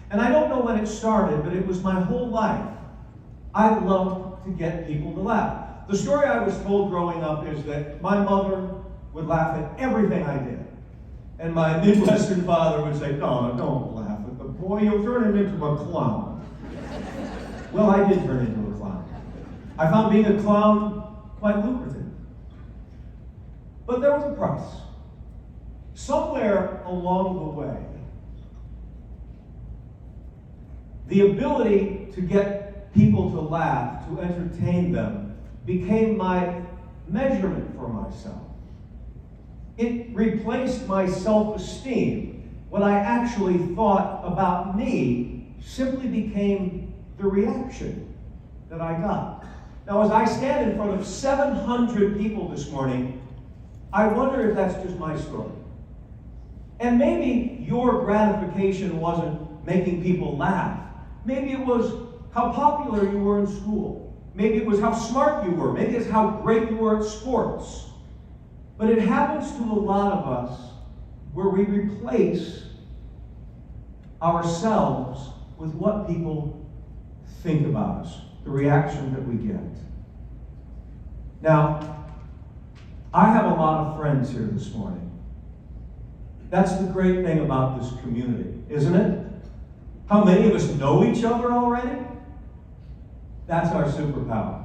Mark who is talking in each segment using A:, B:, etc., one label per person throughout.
A: And I don't know when it started, but it was my whole life. I loved to get people to laugh. The story I was told growing up is that my mother would laugh at everything I did. And my Midwestern father would say, "No, don't laugh at the boy, you'll turn him into a clown." Well, I did turn into a clown. I found being a clown quite lucrative. But there was a price. Somewhere along the way, the ability to get people to laugh, to entertain them, became my measurement for myself. It replaced my self-esteem. What I actually thought about me simply became the reaction that I got. Now, as I stand in front of 700 people this morning, I wonder if that's just my story. And maybe your gratification wasn't making people laugh. Maybe it was how popular you were in school. Maybe it was how smart you were. Maybe it's how great you were at sports. But it happens to a lot of us where we replace ourselves with what people think about us, the reaction that we get. Now, I have a lot of friends here this morning. That's the great thing about this community, isn't it? How many of us know each other already? That's our superpower.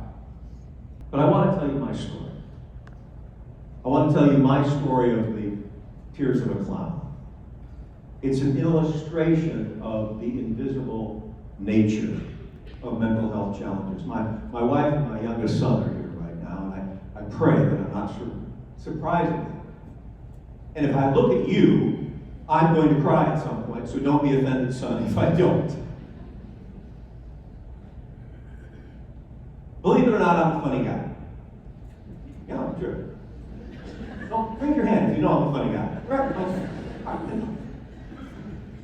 A: But I want to tell you my story. I want to tell you my story of the tears of a clown. It's an illustration of the invisible nature of mental health challenges. My wife and my youngest son are here right now, and I pray that I'm not surprising them. And if I look at you, I'm going to cry at some point, so don't be offended, son, if I don't. Believe it or not, I'm a funny guy. Yeah, I'm sure. Don't raise your hand if you know I'm a funny guy.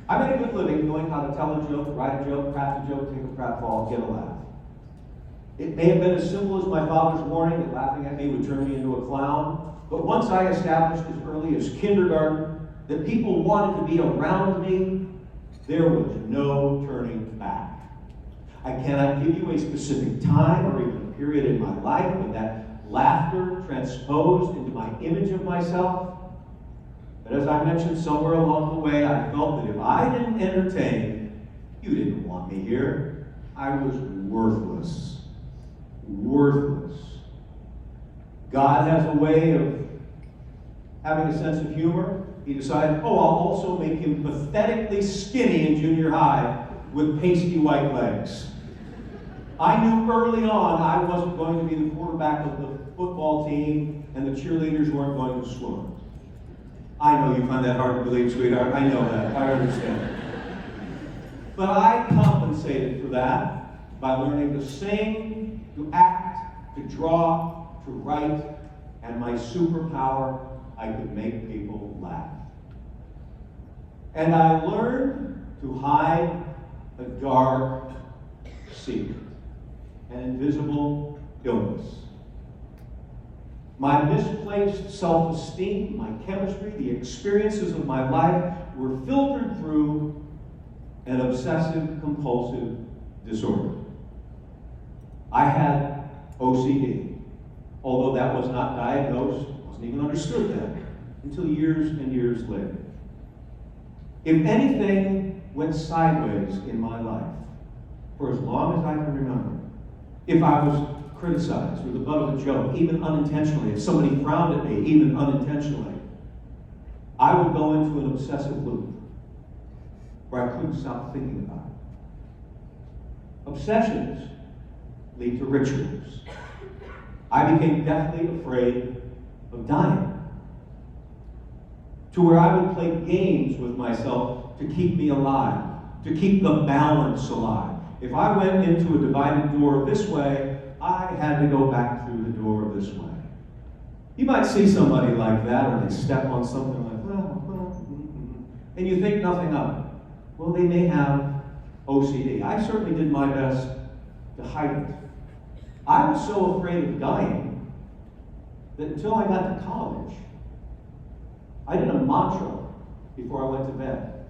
A: I made a good living knowing how to tell a joke, write a joke, craft a joke, take a pratfall, get a laugh. It may have been as simple as my father's warning that laughing at me would turn me into a clown, but once I established as early as kindergarten that people wanted to be around me, there was no turning back. I cannot give you a specific time or even a period in my life when that laughter transposed into my image of myself. But as I mentioned, somewhere along the way, I felt that if I didn't entertain, you didn't want me here. I was worthless. Worthless. God has a way of having a sense of humor. He decided, I'll also make him pathetically skinny in junior high with pasty white legs. I knew early on I wasn't going to be the quarterback of the football team and the cheerleaders weren't going to swim. I know you find that hard to believe, sweetheart. I know that. I understand. But I compensated for that by learning to sing, to act, to draw, to write, and my superpower, I could make people laugh. And I learned to hide a dark secret, an invisible illness. My misplaced self-esteem, my chemistry, the experiences of my life were filtered through an obsessive-compulsive disorder. I had OCD, although that was not diagnosed, wasn't even understood then, until years and years later. If anything went sideways in my life, for as long as I can remember, if I was criticized or the butt of a joke, even unintentionally, if somebody frowned at me, even unintentionally, I would go into an obsessive loop where I couldn't stop thinking about it. Obsessions lead to rituals. I became deathly afraid of dying, to where I would play games with myself to keep me alive, to keep the balance alive. If I went into a divided door this way, I had to go back through the door this way. You might see somebody like that, or they step on something like, and you think nothing of it. Well, they may have OCD. I certainly did my best to hide it. I was so afraid of dying that until I got to college, I did a mantra before I went to bed.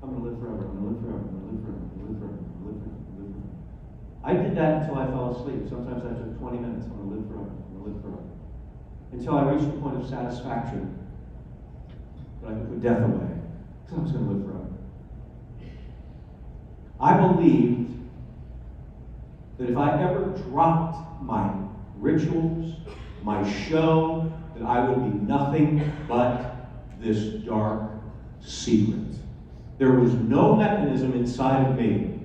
A: I'm going to live forever, I'm going to live forever, I'm going to live I did that until I fell asleep. Sometimes I took 20 minutes. I'm going to live forever. I'm going to live forever. Until I reached the point of satisfaction that I could put death away. Because I was going to live forever. I believed that if I ever dropped my rituals, my show, that I would be nothing but this dark secret. There was no mechanism inside of me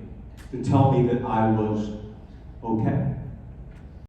A: to tell me that I was okay.